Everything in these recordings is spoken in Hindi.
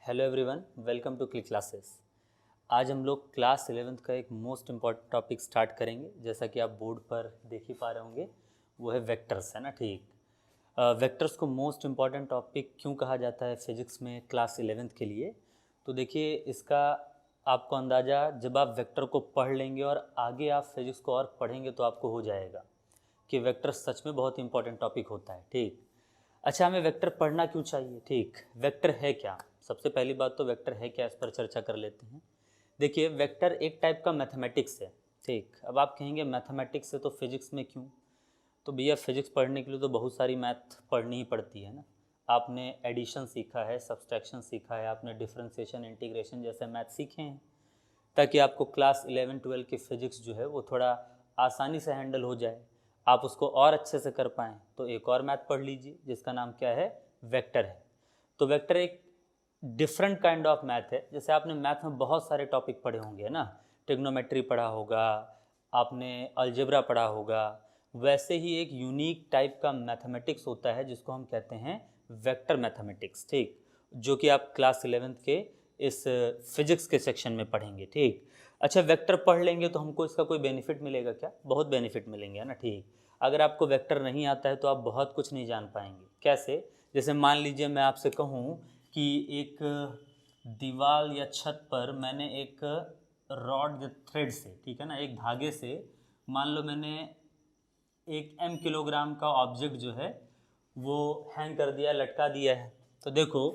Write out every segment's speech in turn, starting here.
Hello everyone, welcome to click classes. आज हम लोग क्लास 11th का एक मोस्ट इम्पॉर्टेंट टॉपिक स्टार्ट करेंगे। जैसा कि आप बोर्ड पर देख ही पा रहे होंगे, वो है वेक्टर्स, है ना। ठीक, वेक्टर्स को मोस्ट इम्पॉर्टेंट टॉपिक क्यों कहा जाता है फिज़िक्स में क्लास 11th के लिए? तो देखिए, इसका आपको अंदाज़ा जब आप वेक्टर को पढ़ लेंगे और आगे आप फिज़िक्स को और पढ़ेंगे तो आपको हो जाएगा कि वेक्टर सच में बहुत इंपॉर्टेंट टॉपिक होता है। ठीक, अच्छा, हमें वेक्टर पढ़ना क्यों चाहिए? ठीक, वेक्टर है क्या? सबसे पहली बात तो वेक्टर है क्या, इस पर चर्चा कर लेते हैं। देखिए, वेक्टर एक टाइप का मैथमेटिक्स है। ठीक, अब आप कहेंगे मैथमेटिक्स है तो फिजिक्स में क्यों? तो भैया, फिजिक्स पढ़ने के लिए तो बहुत सारी मैथ पढ़नी ही पड़ती है ना। आपने एडिशन सीखा है, सब्सट्रैक्शन सीखा है, आपने डिफरेंशिएशन, इंटीग्रेशन जैसे मैथ सीखे हैं, ताकि आपको क्लास 11-12 की फ़िज़िक्स जो है वो थोड़ा आसानी से हैंडल हो जाए, आप उसको और अच्छे से कर पाएँ। तो एक और मैथ पढ़ लीजिए जिसका नाम क्या है? वेक्टर है। तो वेक्टर एक डिफरेंट काइंड ऑफ मैथ है। जैसे आपने मैथ में बहुत सारे टॉपिक पढ़े होंगे ना, ट्रिग्नोमेट्री पढ़ा होगा, आपने अलजेब्रा पढ़ा होगा, वैसे ही एक यूनिक टाइप का मैथमेटिक्स होता है जिसको हम कहते हैं वेक्टर मैथमेटिक्स। ठीक, जो कि आप क्लास 11th के इस फिजिक्स के सेक्शन में पढ़ेंगे। ठीक, अच्छा, वेक्टर पढ़ लेंगे तो हमको इसका कोई बेनिफिट मिलेगा क्या? बहुत बेनिफिट मिलेंगे, है ना। ठीक, अगर आपको वेक्टर नहीं आता है तो आप बहुत कुछ नहीं जान पाएंगे। कैसे? जैसे मान लीजिए मैं आपसे कहूँ कि एक दीवार या छत पर मैंने एक रॉड या थ्रेड से, ठीक है ना, एक धागे से मान लो मैंने एक किलोग्राम का ऑब्जेक्ट जो है वो हैंग कर दिया, लटका दिया है। तो देखो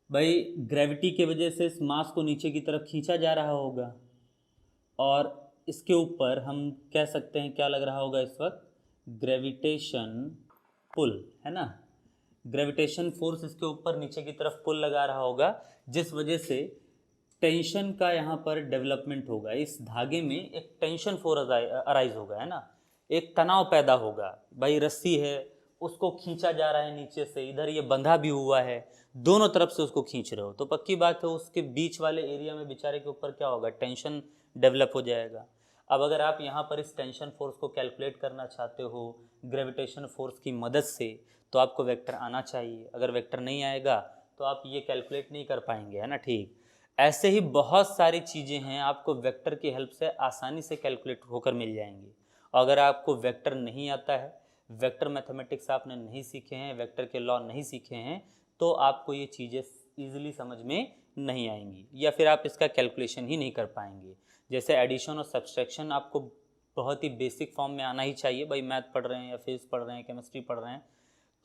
भाई, ग्रेविटी की वजह से इस मास को नीचे की तरफ खींचा जा रहा होगा और इसके ऊपर हम कह सकते हैं क्या लग रहा होगा इस वक्त? ग्रेविटेशन पुल, है ना। ग्रेविटेशन फोर्स इसके ऊपर नीचे की तरफ पुल लगा रहा होगा, जिस वजह से टेंशन का यहाँ पर डेवलपमेंट होगा। इस धागे में एक टेंशन फोर्स अराइज होगा, है ना। एक तनाव पैदा होगा। भाई, रस्सी है, उसको खींचा जा रहा है नीचे से, इधर ये बंधा भी हुआ है, दोनों तरफ से उसको खींच रहे हो, तो पक्की बात है उसके बीच वाले एरिया में बेचारे के ऊपर क्या होगा? टेंशन डेवलप हो जाएगा। अब अगर आप यहाँ पर इस टेंशन फोर्स को कैलकुलेट करना चाहते हो ग्रेविटेशन फोर्स की मदद से, तो आपको वेक्टर आना चाहिए। अगर वेक्टर नहीं आएगा तो आप ये कैलकुलेट नहीं कर पाएंगे, है ना। ठीक, ऐसे ही बहुत सारी चीज़ें हैं आपको वेक्टर की हेल्प से आसानी से कैलकुलेट होकर मिल जाएंगी। अगर आपको वेक्टर नहीं आता है, वेक्टर मैथमेटिक्स आपने नहीं सीखे हैं, वेक्टर के लॉ नहीं सीखे हैं, तो आपको ये चीज़ें ईजिली समझ में नहीं आएंगी, या फिर आप इसका कैलकुलेशन ही नहीं कर पाएंगे। जैसे एडिशन और सब्सट्रैक्शन आपको बहुत ही बेसिक फॉर्म में आना ही चाहिए। भाई, मैथ पढ़ रहे हैं या फिजिक्स पढ़ रहे हैं, केमिस्ट्री पढ़ रहे हैं,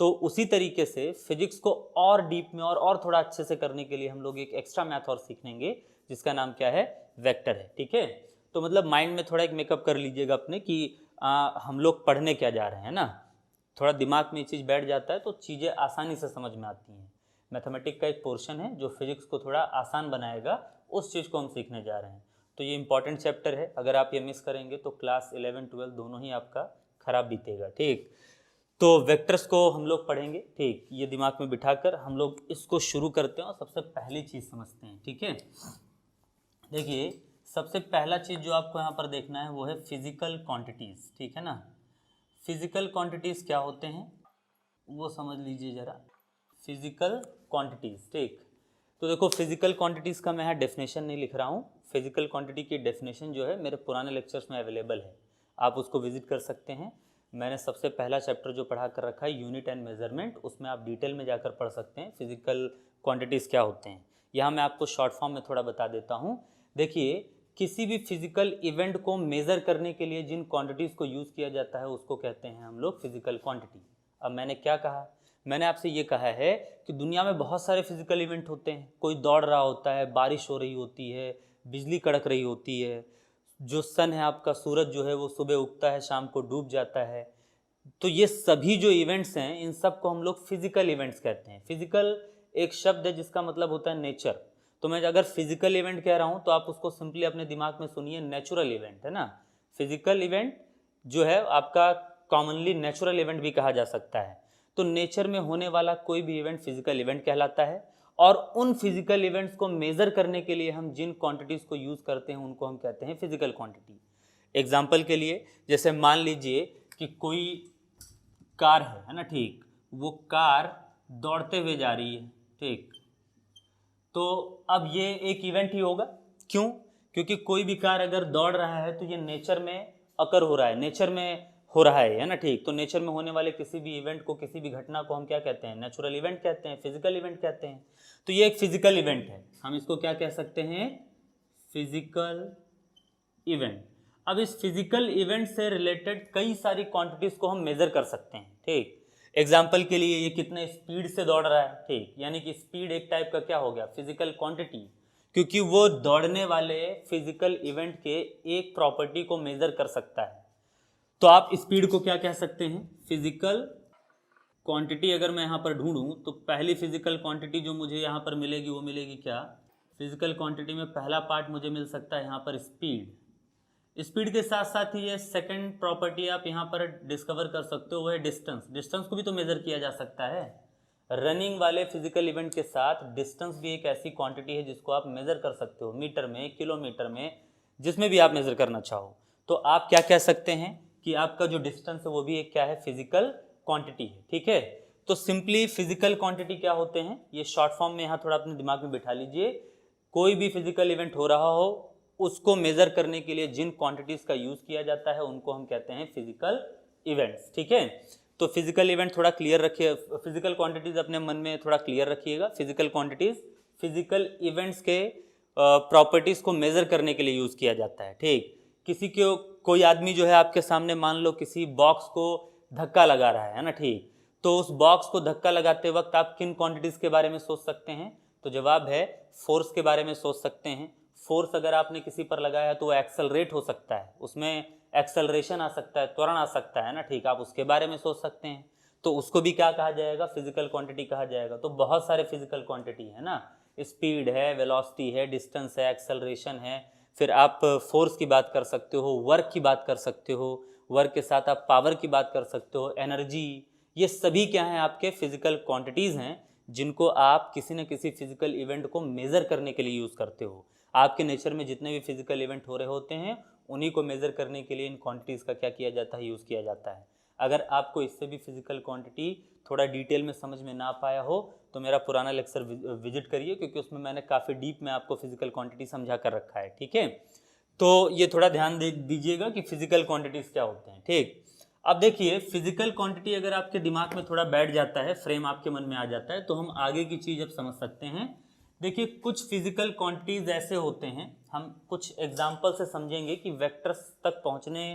तो उसी तरीके से फिजिक्स को और डीप में और थोड़ा अच्छे से करने के लिए हम लोग एक एक्स्ट्रा मैथ और सीखेंगे जिसका नाम क्या है? वेक्टर है। ठीक है, तो मतलब माइंड में थोड़ा एक मेकअप कर लीजिएगा अपने कि हम लोग पढ़ने क्या जा रहे हैं ना। थोड़ा दिमाग में ये चीज़ बैठ जाता है तो चीज़ें आसानी से समझ में आती हैं। मैथमेटिक्स का एक पोर्शन है जो फिजिक्स को थोड़ा आसान बनाएगा, उस चीज़ को हम सीखने जा रहे हैं। तो ये इंपॉर्टेंट चैप्टर है, अगर आप ये मिस करेंगे तो क्लास 11-12 दोनों ही आपका खराब बीतेगा। ठीक, तो वेक्टर्स को हम लोग पढ़ेंगे। ठीक, ये दिमाग में बिठाकर हम लोग इसको शुरू करते हैं और सबसे पहली चीज़ समझते हैं। ठीक है, देखिए, सबसे पहला चीज़ जो आपको यहाँ पर देखना है वो है फिजिकल क्वांटिटीज़। ठीक है ना, फिजिकल क्वांटिटीज़ क्या होते हैं वो समझ लीजिए ज़रा। फिजिकल क्वांटिटीज़, ठीक, तो देखो, फिजिकल क्वांटिटीज़ का मैं यहाँ डेफिनेशन नहीं लिख रहा हूँ। फिजिकल क्वांटिटी की डेफिनेशन जो है मेरे पुराने लेक्चर्स में अवेलेबल है, आप उसको विजिट कर सकते हैं। मैंने सबसे पहला चैप्टर जो पढ़ा कर रखा है यूनिट एंड मेजरमेंट, उसमें आप डिटेल में जाकर पढ़ सकते हैं फिजिकल क्वांटिटीज़ क्या होते हैं। यहाँ मैं आपको शॉर्ट फॉर्म में थोड़ा बता देता हूँ। देखिए, किसी भी फिजिकल इवेंट को मेज़र करने के लिए जिन क्वांटिटीज़ को यूज़ किया जाता है उसको कहते हैं हम लोग फिजिकल क्वांटिटी। अब मैंने क्या कहा? मैंने आपसे ये कहा है कि दुनिया में बहुत सारे फिजिकल इवेंट होते हैं। कोई दौड़ रहा होता है, बारिश हो रही होती है, बिजली कड़क रही होती है, जो सन है आपका, सूरज जो है वो सुबह उगता है, शाम को डूब जाता है। तो ये सभी जो इवेंट्स हैं, इन सब को हम लोग फिजिकल इवेंट्स कहते हैं। फिजिकल एक शब्द है जिसका मतलब होता है नेचर। तो मैं अगर फिजिकल इवेंट कह रहा हूँ तो आप उसको सिंपली अपने दिमाग में सुनिए, नेचुरल इवेंट, है ना। फिजिकल इवेंट जो है आपका कॉमनली नेचुरल इवेंट भी कहा जा सकता है। तो नेचर में होने वाला कोई भी इवेंट फिजिकल इवेंट कहलाता है, और उन फिजिकल इवेंट्स को मेज़र करने के लिए हम जिन क्वांटिटीज़ को यूज़ करते हैं उनको हम कहते हैं फिजिकल क्वांटिटी। एग्जाम्पल के लिए, जैसे मान लीजिए कि कोई कार है ना। ठीक, वो कार दौड़ते हुए जा रही है। ठीक, तो अब ये एक इवेंट ही होगा। क्यों? क्योंकि कोई भी कार अगर दौड़ रहा है तो ये नेचर में अकर हो रहा है, नेचर में हो रहा है ना, ठीक। तो नेचर में होने वाले किसी भी इवेंट को, किसी भी घटना को हम क्या कहते हैं? नेचुरल इवेंट कहते हैं, फिजिकल इवेंट कहते हैं। तो ये एक फिजिकल इवेंट है, हम इसको क्या कह सकते हैं? Physical event. अब इस फिजिकल इवेंट से रिलेटेड कई सारी क्वांटिटीज को हम मेजर कर सकते हैं, ठीक। एग्जाम्पल के लिए ये कितने स्पीड से दौड़ रहा है, ठीक, यानी कि स्पीड एक टाइप का क्या हो गया? फिजिकल क्वांटिटी, क्योंकि वो दौड़ने वाले फिजिकल इवेंट के एक प्रॉपर्टी को मेजर कर सकता है। तो आप स्पीड को क्या कह सकते हैं? Physical quantity. अगर मैं यहाँ पर ढूंढूं तो पहली फिजिकल क्वांटिटी जो मुझे यहाँ पर मिलेगी वो मिलेगी क्या? फिजिकल क्वांटिटी में पहला पार्ट मुझे मिल सकता है यहाँ पर स्पीड। स्पीड के साथ साथ ही ये सेकंड प्रॉपर्टी आप यहाँ पर डिस्कवर कर सकते हो, वो है डिस्टेंस। डिस्टेंस को भी तो मेजर किया जा सकता है। रनिंग वाले फिजिकल इवेंट के साथ डिस्टेंस भी एक ऐसी क्वांटिटी है जिसको आप मेजर कर सकते हो, मीटर में, किलोमीटर में, जिसमें भी आप मेजर करना चाहो। तो आप क्या कह सकते हैं कि आपका जो डिस्टेंस है वो भी एक क्या है? फिजिकल क्वांटिटी है, ठीक है। तो सिंपली फिजिकल क्वांटिटी क्या होते हैं, ये शॉर्ट फॉर्म में यहाँ थोड़ा अपने दिमाग में बिठा लीजिए। कोई भी फिजिकल इवेंट हो रहा हो, उसको मेजर करने के लिए जिन क्वांटिटीज का यूज किया जाता है उनको हम कहते हैं फिजिकल इवेंट्स, ठीक है। तो फिजिकल इवेंट थोड़ा क्लियर रखिए, फिजिकल क्वांटिटीज अपने मन में थोड़ा क्लियर रखिएगा। फिजिकल क्वांटिटीज फिजिकल इवेंट्स के प्रॉपर्टीज को मेजर करने के लिए यूज किया जाता है, ठीक। किसी को, कोई आदमी जो है आपके सामने मान लो किसी बॉक्स को धक्का लगा रहा है ना, ठीक। तो उस बॉक्स को धक्का लगाते वक्त आप किन क्वांटिटीज के बारे में सोच सकते हैं? तो जवाब है फोर्स के बारे में सोच सकते हैं। फोर्स अगर आपने किसी पर लगाया है तो वो एक्सेलरेट हो सकता है, उसमें एक्सेलरेशन आ सकता है, त्वरण आ सकता है ना, ठीक। आप उसके बारे में सोच सकते हैं, तो उसको भी क्या कहा जाएगा? फिजिकल क्वांटिटी कहा जाएगा। तो बहुत सारे फिजिकल क्वांटिटी है ना, स्पीड है, वेलोसिटी है, डिस्टेंस है, एक्सेलरेशन है। फिर आप फोर्स की बात कर सकते हो, वर्क की बात कर सकते हो, वर्क के साथ आप पावर की बात कर सकते हो, एनर्जी। ये सभी क्या हैं? आपके फिजिकल क्वांटिटीज़ हैं जिनको आप किसी न किसी फिजिकल इवेंट को मेज़र करने के लिए यूज़ करते हो। आपके नेचर में जितने भी फिजिकल इवेंट हो रहे होते हैं उन्हीं को मेज़र करने के लिए इन क्वांटिटीज़ का क्या किया जाता है? यूज़ किया जाता है। अगर आपको इससे भी फिजिकल क्वांटिटी थोड़ा डिटेल में समझ में ना पाया हो तो मेरा पुराना लेक्चर विजिट करिए, क्योंकि उसमें मैंने काफ़ी डीप में आपको फिजिकल क्वांटिटी समझा कर रखा है, ठीक है। तो ये थोड़ा ध्यान दे दीजिएगा कि फिजिकल क्वांटिटीज़ क्या होते हैं, ठीक। अब देखिए, फिजिकल क्वांटिटी अगर आपके दिमाग में थोड़ा बैठ जाता है, फ्रेम आपके मन में आ जाता है, तो हम आगे की चीज़ अब समझ सकते हैं। देखिए, कुछ फिजिकल क्वांटिटीज़ ऐसे होते हैं, हम कुछ एग्जाम्पल से समझेंगे कि वेक्टर्स तक पहुंचने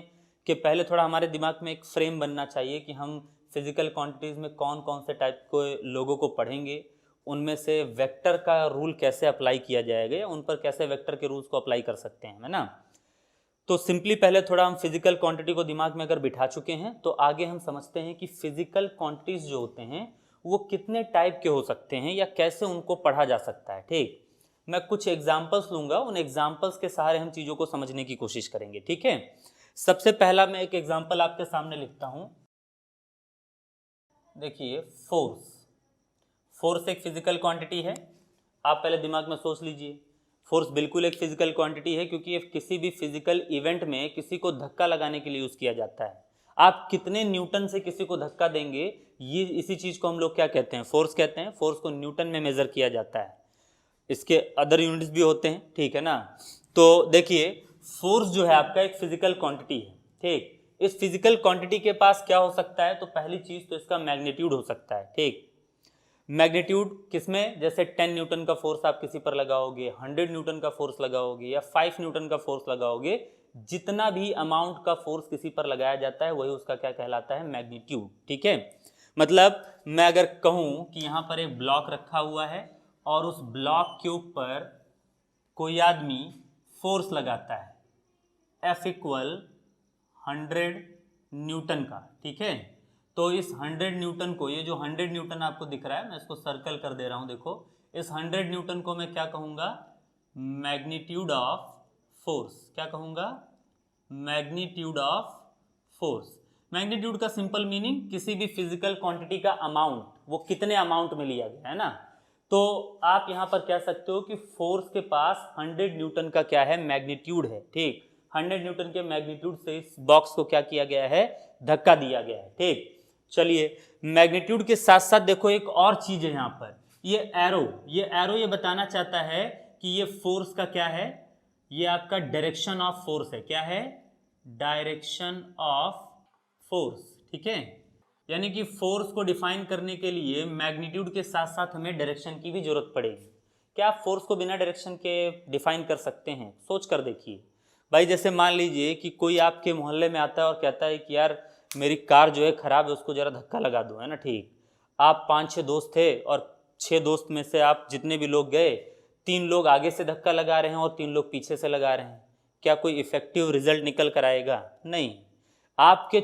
के पहले थोड़ा हमारे दिमाग में एक फ्रेम बनना चाहिए कि हम फिजिकल क्वांटिटीज़ में कौन कौन से टाइप के लोगों को पढ़ेंगे, उनमें से वेक्टर का रूल कैसे अप्लाई किया जाएगा या उन पर कैसे वेक्टर के रूल्स को अप्लाई कर सकते हैं, है ना। तो सिंपली पहले थोड़ा हम फिजिकल क्वांटिटी को दिमाग में अगर बिठा चुके हैं तो आगे हम समझते हैं कि फिजिकल क्वांटिटीज़ जो होते हैं वो कितने टाइप के हो सकते हैं या कैसे उनको पढ़ा जा सकता है, ठीक। मैं कुछ एग्जाम्पल्स लूंगा, उन एग्जाम्पल्स के सहारे हम चीज़ों को समझने की कोशिश करेंगे, ठीक है। सबसे पहला मैं एक एग्जाम्पल आपके सामने लिखता हूं। देखिए, फोर्स। फोर्स एक फिजिकल क्वांटिटी है, आप पहले दिमाग में सोच लीजिए। फोर्स बिल्कुल एक फिजिकल क्वांटिटी है क्योंकि ये किसी भी फिजिकल इवेंट में किसी को धक्का लगाने के लिए यूज़ किया जाता है। आप कितने न्यूटन से किसी को धक्का देंगे, ये इसी चीज़ को हम लोग क्या कहते हैं? फोर्स कहते हैं। फोर्स को न्यूटन में मेज़र किया जाता है, इसके अदर यूनिट्स भी होते हैं, ठीक है ना। तो देखिए, फोर्स जो है आपका एक फिजिकल क्वांटिटी है, ठीक। इस फिजिकल क्वांटिटी के पास क्या हो सकता है? तो पहली चीज़ तो इसका मैग्नीट्यूड हो सकता है, ठीक। मैग्नीट्यूड किसमें? जैसे 10 न्यूटन का फोर्स आप किसी पर लगाओगे, 100 न्यूटन का फोर्स लगाओगे या 5 न्यूटन का फोर्स लगाओगे, जितना भी अमाउंट का फोर्स किसी पर लगाया जाता है वही उसका क्या कहलाता है? मैग्नीट्यूड, ठीक है। मतलब मैं अगर कहूं कि यहाँ पर एक ब्लॉक रखा हुआ है और उस ब्लॉक के ऊपर कोई आदमी फोर्स लगाता है F = 100 न्यूटन का, ठीक है। तो इस 100 न्यूटन को, ये जो 100 न्यूटन आपको दिख रहा है, मैं इसको सर्कल कर दे रहा हूं, देखो, इस 100 न्यूटन को मैं क्या कहूंगा? Magnitude of force. क्या कहूंगा? Magnitude of force. मैग्नीट्यूड का सिंपल मीनिंग किसी भी फिजिकल क्वांटिटी का अमाउंट, वो कितने अमाउंट में लिया गया है ना। तो आप यहां पर कह सकते हो कि फोर्स के पास 100 न्यूटन का क्या है? मैग्नीट्यूड है, ठीक। 100 न्यूटन के मैग्नीट्यूड से इस बॉक्स को क्या किया गया है? धक्का दिया गया है, ठीक। चलिए, मैग्नीट्यूड के साथ साथ देखो एक और चीज है यहाँ पर ये एरो ये बताना चाहता है कि ये फोर्स का क्या है, ये आपका डायरेक्शन ऑफ फोर्स है। क्या है? Direction of force. ठीक है, यानी कि फोर्स को डिफाइन करने के लिए मैग्नीट्यूड के साथ साथ हमें डायरेक्शन की भी जरूरत पड़ेगी। क्या आप फोर्स को बिना डायरेक्शन के डिफाइन कर सकते हैं? सोच कर देखिए भाई। जैसे मान लीजिए कि कोई आपके मोहल्ले में आता है और कहता है कि यार मेरी कार जो है ख़राब है, उसको ज़रा धक्का लगा दो, है ना। ठीक, आप 5-6 दोस्त थे और 6 दोस्त में से आप जितने भी लोग गए, 3 लोग आगे से धक्का लगा रहे हैं और 3 लोग पीछे से लगा रहे हैं। क्या कोई इफेक्टिव रिजल्ट निकल कर आएगा? नहीं। आपके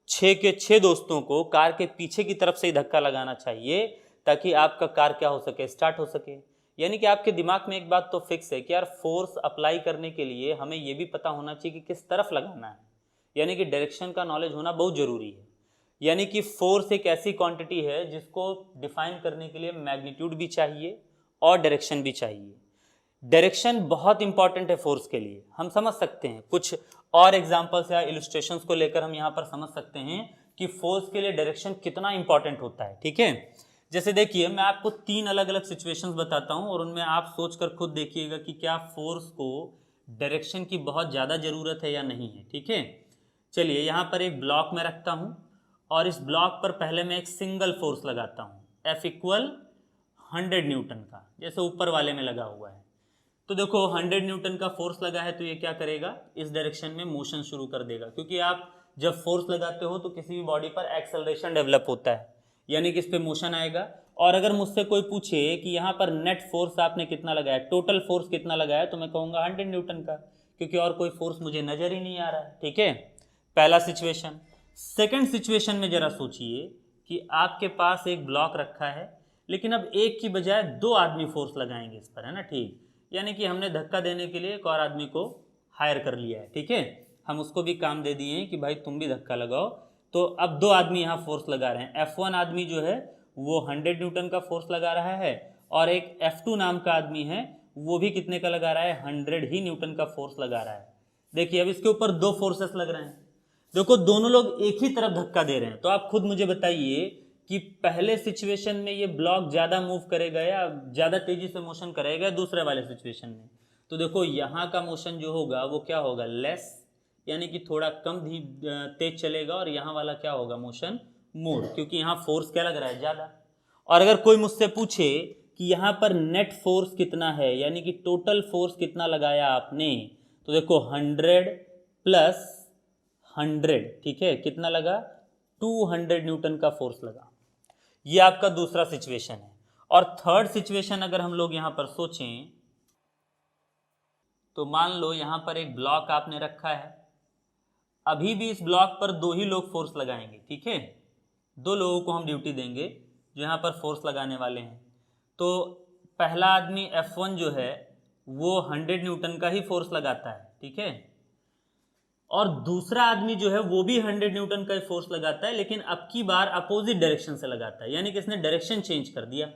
6 के 6 दोस्तों को कार के पीछे की तरफ से ही धक्का लगाना चाहिए ताकि आपका कार क्या हो सके, स्टार्ट हो सके। यानी कि आपके दिमाग में एक बात तो फिक्स है कि यार फोर्स अप्लाई करने के लिए हमें यह भी पता होना चाहिए कि किस तरफ लगाना है, यानी कि डायरेक्शन का नॉलेज होना बहुत ज़रूरी है। यानी कि फोर्स एक ऐसी क्वांटिटी है जिसको डिफाइन करने के लिए मैग्नीट्यूड भी चाहिए और डायरेक्शन भी चाहिए। डायरेक्शन बहुत इंपॉर्टेंट है फोर्स के लिए। हम समझ सकते हैं कुछ और एग्जांपल्स या इलस्ट्रेशंस को लेकर हम यहाँ पर समझ सकते हैं कि फोर्स के लिए डायरेक्शन कितना इंपॉर्टेंट होता है। ठीक है, जैसे देखिए मैं आपको 3 अलग अलग सिचुएशंस बताता हूँ और उनमें आप सोच कर खुद देखिएगा कि क्या फोर्स को डायरेक्शन की बहुत ज़्यादा ज़रूरत है या नहीं है। ठीक है, चलिए यहाँ पर एक ब्लॉक में रखता हूँ और इस ब्लॉक पर पहले मैं एक सिंगल फोर्स लगाता हूँ, F इक्वल 100 न्यूटन का, जैसे ऊपर वाले में लगा हुआ है। तो देखो 100 न्यूटन का फोर्स लगा है तो ये क्या करेगा, इस डायरेक्शन में मोशन शुरू कर देगा, क्योंकि आप जब फोर्स लगाते हो तो किसी भी बॉडी पर एक्सेलरेशन डेवलप होता है, यानी कि इस पर मोशन आएगा। और अगर मुझसे कोई पूछे कि यहाँ पर नेट फोर्स आपने कितना लगाया, टोटल फोर्स कितना लगाया, तो मैं कहूँगा 100 न्यूटन का, क्योंकि और कोई फोर्स मुझे नज़र ही नहीं आ रहा है। ठीक है, पहला सिचुएशन। सेकंड सिचुएशन में जरा सोचिए कि आपके पास एक ब्लॉक रखा है, लेकिन अब एक की बजाय 2 आदमी फोर्स लगाएंगे इस पर, है ना। ठीक, यानी कि हमने धक्का देने के लिए एक और आदमी को हायर कर लिया है। ठीक है, हम उसको भी काम दे दिए हैं कि भाई तुम भी धक्का लगाओ। तो अब 2 आदमी यहाँ फोर्स लगा रहे हैं। F1 आदमी जो है वो 100 न्यूटन का फोर्स लगा रहा है और एक F2 नाम का आदमी है वो भी कितने का लगा रहा है, 100 ही न्यूटन का फोर्स लगा रहा है। देखिए अब इसके ऊपर 2 फोर्सेस लग रहे हैं। देखो दोनों लोग एक ही तरफ धक्का दे रहे हैं, तो आप खुद मुझे बताइए कि पहले सिचुएशन में ये ब्लॉक ज़्यादा मूव करेगा या ज़्यादा तेज़ी से मोशन करेगा दूसरे वाले सिचुएशन में। तो देखो यहाँ का मोशन जो होगा वो क्या होगा, लेस, यानी कि थोड़ा कम तेज चलेगा, और यहाँ वाला क्या होगा, मोशन मोर, क्योंकि यहाँ फोर्स क्या लग रहा है, ज़्यादा। और अगर कोई मुझसे पूछे कि यहाँ पर नेट फोर्स कितना है, यानी कि टोटल फोर्स कितना लगाया आपने, तो देखो 100 प्लस 100, ठीक है, कितना लगा, 200 न्यूटन का फोर्स लगा। ये आपका दूसरा सिचुएशन है। और थर्ड सिचुएशन अगर हम लोग यहाँ पर सोचें तो मान लो यहाँ पर एक ब्लॉक आपने रखा है, अभी भी इस ब्लॉक पर 2 ही लोग फोर्स लगाएंगे। ठीक है, 2 लोगों को हम ड्यूटी देंगे जो यहाँ पर फोर्स लगाने वाले हैं। तो पहला आदमी F1 जो है वो 100 न्यूटन का ही फोर्स लगाता है। ठीक है, और दूसरा आदमी जो है वो भी 100 न्यूटन का फोर्स लगाता है, लेकिन अब की बार अपोजिट डायरेक्शन से लगाता है, यानी कि इसने डायरेक्शन चेंज कर दिया।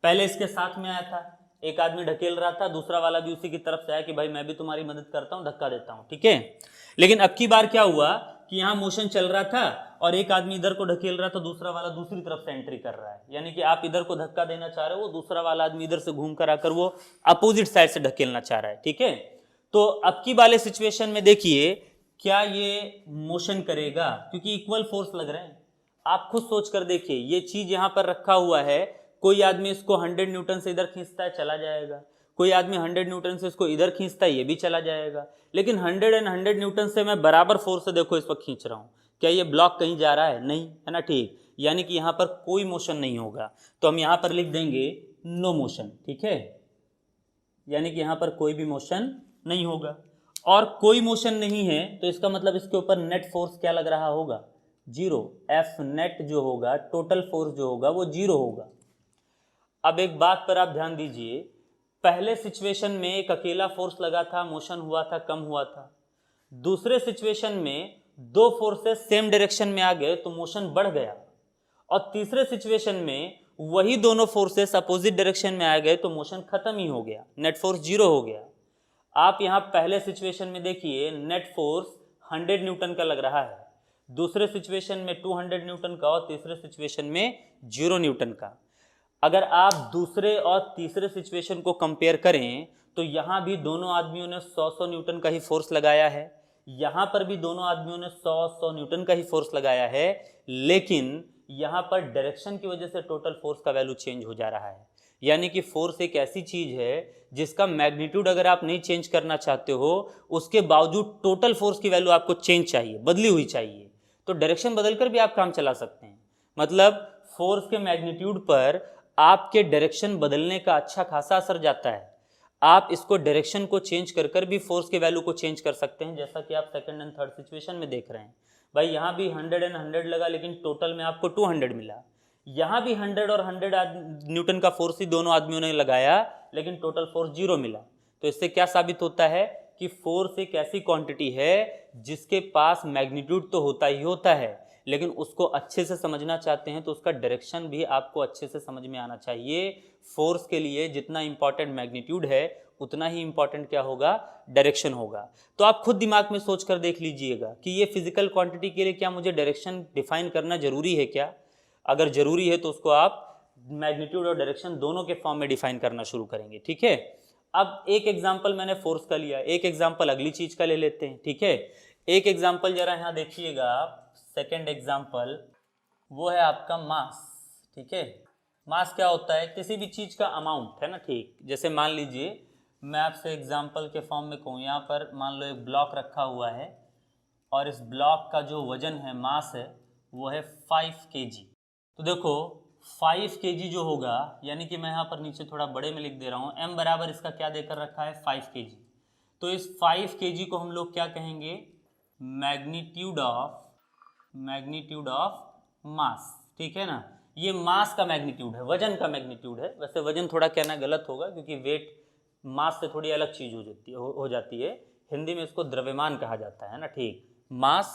पहले इसके साथ में आया था, एक आदमी ढकेल रहा था, दूसरा वाला भी उसी की तरफ से आया कि भाई मैं भी तुम्हारी मदद करता हूँ, धक्का देता हूँ। ठीक है, लेकिन अब की बार क्या हुआ कि यहाँ मोशन चल रहा था और एक आदमी इधर को ढकेल रहा था, दूसरा वाला दूसरी तरफ से एंट्री कर रहा है, यानी कि आप इधर को धक्का देना चाह रहे हो, वो दूसरा वाला आदमी इधर से घूम कर आकर वो अपोजिट साइड से ढकेलना चाह रहा है। ठीक है, तो अब की वाले सिचुएशन में देखिए क्या ये मोशन करेगा, क्योंकि इक्वल फोर्स लग रहे हैं। आप खुद सोच कर देखिए, ये चीज यहां पर रखा हुआ है, कोई आदमी इसको 100 न्यूटन से इधर खींचता है, चला जाएगा, कोई आदमी 100 न्यूटन से इसको इधर खींचता है, ये भी चला जाएगा। लेकिन 100 और 100 न्यूटन से मैं बराबर फोर्स से देखो इस वक्त खींच रहा हूं, क्या ये ब्लॉक कहीं जा रहा है, नहीं, है ना। ठीक, यानी कि यहाँ पर कोई मोशन नहीं होगा, तो हम यहाँ पर लिख देंगे नो मोशन। ठीक है, यानी कि यहाँ पर कोई भी मोशन नहीं होगा, और कोई मोशन नहीं है तो इसका मतलब इसके ऊपर नेट फोर्स क्या लग रहा होगा, 0। F नेट जो होगा, टोटल फोर्स जो होगा वो 0 होगा। अब एक बात पर आप ध्यान दीजिए, पहले सिचुएशन में एक अकेला फोर्स लगा था, मोशन हुआ था, कम हुआ था। दूसरे सिचुएशन में 2 फोर्सेस सेम डायरेक्शन में आ गए तो मोशन बढ़ गया, और तीसरे सिचुएशन में वही दोनों फोर्सेस अपोजिट डायरेक्शन में आ गए तो मोशन खत्म ही हो गया, नेट फोर्स 0 हो गया। आप यहाँ पहले सिचुएशन में देखिए नेट फोर्स 100 न्यूटन का लग रहा है, दूसरे सिचुएशन में 200 न्यूटन का, और तीसरे सिचुएशन में 0 न्यूटन का। अगर आप दूसरे और तीसरे सिचुएशन को कंपेयर करें तो यहाँ भी दोनों आदमियों ने 100 न्यूटन का ही फोर्स लगाया है, यहाँ पर भी दोनों आदमियों ने 100 न्यूटन का ही फोर्स लगाया है, लेकिन यहाँ पर डायरेक्शन की वजह से टोटल फोर्स का वैल्यू चेंज हो जा रहा है। यानी कि फोर्स एक ऐसी चीज है जिसका मैग्नीट्यूड अगर आप नहीं चेंज करना चाहते हो, उसके बावजूद टोटल फोर्स की वैल्यू आपको चेंज चाहिए, बदली हुई चाहिए। तो डायरेक्शन बदलकर भी आप काम चला सकते हैं। मतलब फोर्स के मैग्नीट्यूड पर आपके डायरेक्शन बदलने का अच्छा खासा असर जाता है। आप इसको डायरेक्शन को चेंज कर भी फोर्स के वैल्यू को चेंज कर सकते हैं, जैसा कि आप सेकंड एंड थर्ड सिचुएशन में देख रहे हैं। भाई यहाँ भी 100 एंड 100 लगा, लेकिन टोटल में आपको 200 मिला। यहाँ भी 100 और 100 न्यूटन का फोर्स ही दोनों आदमियों ने लगाया, लेकिन टोटल फोर्स 0 मिला। तो इससे क्या साबित होता है कि फोर्स एक ऐसी क्वांटिटी है जिसके पास मैग्नीट्यूड तो होता ही होता है, लेकिन उसको अच्छे से समझना चाहते हैं तो उसका डायरेक्शन भी आपको अच्छे से समझ में आना चाहिए। फोर्स के लिए जितना इंपॉर्टेंट मैग्नीट्यूड है उतना ही इंपॉर्टेंट क्या होगा, डायरेक्शन होगा। तो आप खुद दिमाग में सोच कर देख लीजिएगा कि ये फिजिकल क्वांटिटी के लिए क्या मुझे डायरेक्शन डिफाइन करना जरूरी है क्या? अगर जरूरी है तो उसको आप मैग्नीट्यूड और डायरेक्शन दोनों के फॉर्म में डिफाइन करना शुरू करेंगे। ठीक है, अब एक एग्जाम्पल मैंने फोर्स का लिया, एक एग्जाम्पल अगली चीज का ले लेते हैं। ठीक है, एक एग्जाम्पल जरा यहाँ देखिएगा आप, सेकेंड एग्जाम्पल वो है आपका मास। ठीक है, मास क्या होता है? किसी भी चीज का अमाउंट है ना। ठीक, जैसे मान लीजिए मैं आपसे एग्जाम्पल के फॉर्म में कहूँ, यहाँ पर मान लो एक ब्लॉक रखा हुआ है और इस ब्लॉक का जो वजन है, मास है, वो है 5 kg। तो देखो 5 kg जो होगा, यानी कि मैं यहाँ पर नीचे थोड़ा बड़े में लिख दे रहा हूँ, m बराबर इसका क्या देकर रखा है, 5 kg। तो इस 5 kg को हम लोग क्या कहेंगे, मैग्नीट्यूड ऑफ मास। ठीक है ना, ये मास का मैग्नीट्यूड है, वजन का मैग्नीट्यूड है। वैसे वजन थोड़ा कहना गलत होगा क्योंकि वेट मास से थोड़ी अलग चीज हो जाती है। हिंदी में इसको द्रव्यमान कहा जाता है ना। ठीक, मास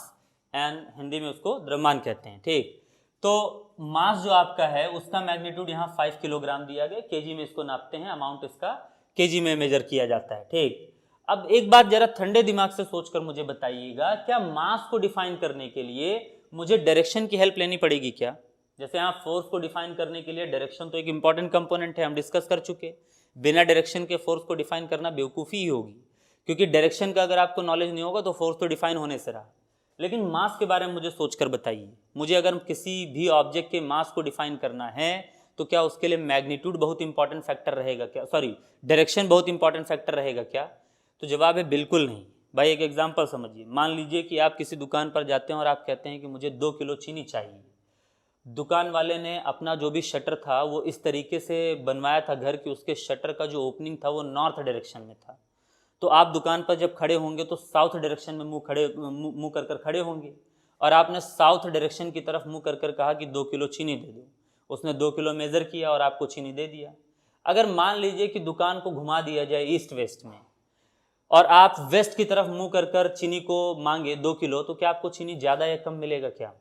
एंड हिंदी में उसको द्रव्यमान कहते हैं। ठीक, तो मास जो आपका है उसका मैग्नीट्यूड यहाँ 5 किलोग्राम दिया गया, केजी में इसको नापते हैं, अमाउंट इसका केजी में मेजर किया जाता है। ठीक, अब एक बात जरा ठंडे दिमाग से सोचकर मुझे बताइएगा, क्या मास को डिफाइन करने के लिए मुझे डायरेक्शन की हेल्प लेनी पड़ेगी क्या? जैसे यहाँ फोर्स को डिफाइन करने के लिए डायरेक्शन तो एक इंपॉर्टेंट कंपोनेंट है, हम डिस्कस कर चुके। बिना डायरेक्शन के फोर्स को डिफाइन करना बेवकूफ़ी ही होगी, क्योंकि डायरेक्शन का अगर आपको नॉलेज नहीं होगा तो फोर्स तो डिफाइन होने से रहा। लेकिन मास के बारे में मुझे सोचकर बताइए, मुझे अगर किसी भी ऑब्जेक्ट के मास को डिफाइन करना है तो क्या उसके लिए मैग्नीट्यूड बहुत इंपॉर्टेंट फैक्टर रहेगा क्या, डायरेक्शन बहुत इंपॉर्टेंट फैक्टर रहेगा क्या? तो जवाब है बिल्कुल नहीं। भाई एक एग्जांपल समझिए, मान लीजिए कि आप किसी दुकान पर जाते हैं और आप कहते हैं कि मुझे 2 किलो चीनी चाहिए। दुकान वाले ने अपना जो भी शटर था वो इस तरीके से बनवाया था घर कि उसके शटर का जो ओपनिंग था वो नॉर्थ डायरेक्शन में था। तो आप दुकान पर जब खड़े होंगे तो साउथ डायरेक्शन में मुंह कर खड़े होंगे, और आपने साउथ डायरेक्शन की तरफ मुंह कर कहा कि 2 किलो चीनी दे दो। उसने 2 किलो मेज़र किया और आपको चीनी दे दिया। अगर मान लीजिए कि दुकान को घुमा दिया जाए ईस्ट वेस्ट में और आप वेस्ट की तरफ मुंह कर चीनी को मांगे 2 किलो, तो क्या आपको चीनी ज़्यादा या कम मिलेगा क्या?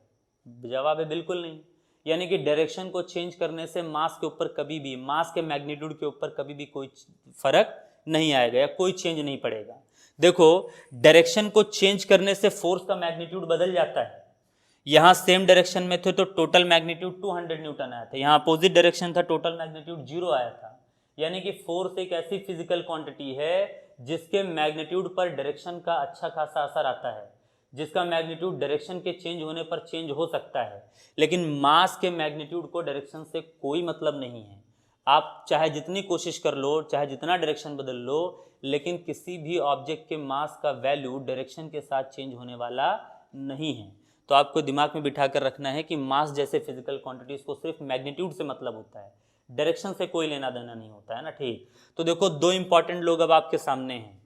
जवाब है बिल्कुल नहीं। यानी कि डायरेक्शन को चेंज करने से मास के ऊपर कभी भी, मास के मैग्नीट्यूड के ऊपर कभी भी कोई फर्क नहीं आएगा या कोई चेंज नहीं पड़ेगा। देखो, डायरेक्शन को चेंज करने से फोर्स का मैग्नीट्यूड बदल जाता है। यहाँ सेम डायरेक्शन में थे तो टोटल मैग्नीट्यूड 200 न्यूटन आया था, यहाँ अपोजिट डायरेक्शन था, टोटल मैग्नीट्यूड 0 आया था। यानी कि फोर्स एक ऐसी फिजिकल क्वांटिटी है जिसके मैग्नीट्यूड पर डायरेक्शन का अच्छा खासा असर आता है, जिसका मैग्नीट्यूड डायरेक्शन के चेंज होने पर चेंज हो सकता है, लेकिन मास के मैग्नीट्यूड को डायरेक्शन से कोई मतलब नहीं है। आप चाहे जितनी कोशिश कर लो, चाहे जितना डायरेक्शन बदल लो, लेकिन किसी भी ऑब्जेक्ट के मास का वैल्यू डायरेक्शन के साथ चेंज होने वाला नहीं है। तो आपको दिमाग में बिठा कर रखना है कि मास जैसे फिजिकल क्वांटिटीज को सिर्फ मैग्नीट्यूड से मतलब होता है, डायरेक्शन से कोई लेना देना नहीं होता है ना। ठीक, तो देखो 2 इंपॉर्टेंट लोग अब आपके सामने हैं।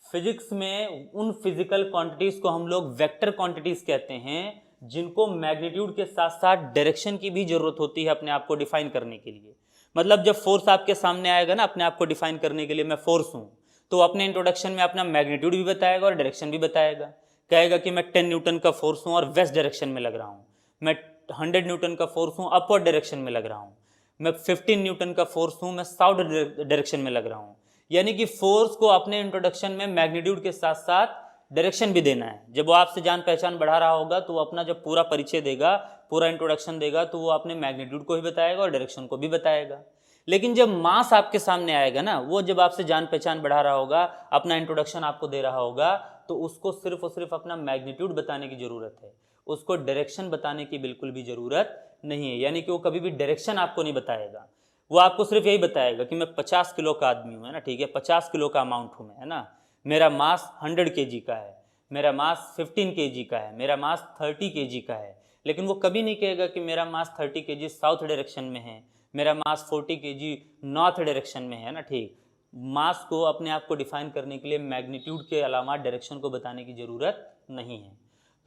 फिजिक्स में उन फिजिकल क्वांटिटीज को हम लोग वेक्टर क्वांटिटीज कहते हैं, जिनको मैग्नीट्यूड के साथ साथ डायरेक्शन की भी जरूरत होती है अपने आप को डिफाइन करने के लिए। मतलब जब फोर्स आपके सामने आएगा ना अपने आप को डिफाइन करने के लिए, मैं फोर्स हूं, तो अपने इंट्रोडक्शन में अपना मैग्नीट्यूड भी बताएगा और डायरेक्शन भी बताएगा। कहेगा कि मैं 10 न्यूटन का फोर्स हूं और वेस्ट डायरेक्शन में लग रहा हूं, मैं 100 न्यूटन का फोर्स हूं अपवर्ड डायरेक्शन में लग रहा हूं, मैं 15 न्यूटन का फोर्स हूं मैं साउथ डायरेक्शन में लग रहा हूं। यानी कि फोर्स को अपने इंट्रोडक्शन में मैग्नीट्यूड के साथ साथ डायरेक्शन भी देना है। जब वो आपसे जान पहचान बढ़ा रहा होगा तो वो अपना जब पूरा परिचय देगा, पूरा इंट्रोडक्शन देगा, तो वो अपने मैग्नीट्यूड को भी बताएगा और डायरेक्शन को भी बताएगा। लेकिन जब मास आपके सामने आएगा ना, वो जब आपसे जान पहचान बढ़ा रहा होगा, अपना इंट्रोडक्शन आपको दे रहा होगा, तो उसको सिर्फ और सिर्फ अपना मैग्नीट्यूड बताने की ज़रूरत है, उसको डायरेक्शन बताने की बिल्कुल भी ज़रूरत नहीं है। यानी कि वो कभी भी डायरेक्शन आपको नहीं बताएगा, वो आपको सिर्फ यही बताएगा कि मैं 50 किलो का आदमी हूँ, है ना, ठीक है, 50 किलो का अमाउंट हूँ मैं, है ना, मेरा मास 100 kg का है, मेरा मास 15 kg का है, मेरा मास 30 kg का है। लेकिन वो कभी नहीं कहेगा कि मेरा मास 30 kg साउथ डायरेक्शन में है, मेरा मास 40 kg नॉर्थ डायरेक्शन में है ना, ठीक। मास को अपने आप को डिफाइन करने के लिए मैग्नीट्यूड के अलावा डायरेक्शन को बताने की ज़रूरत नहीं है।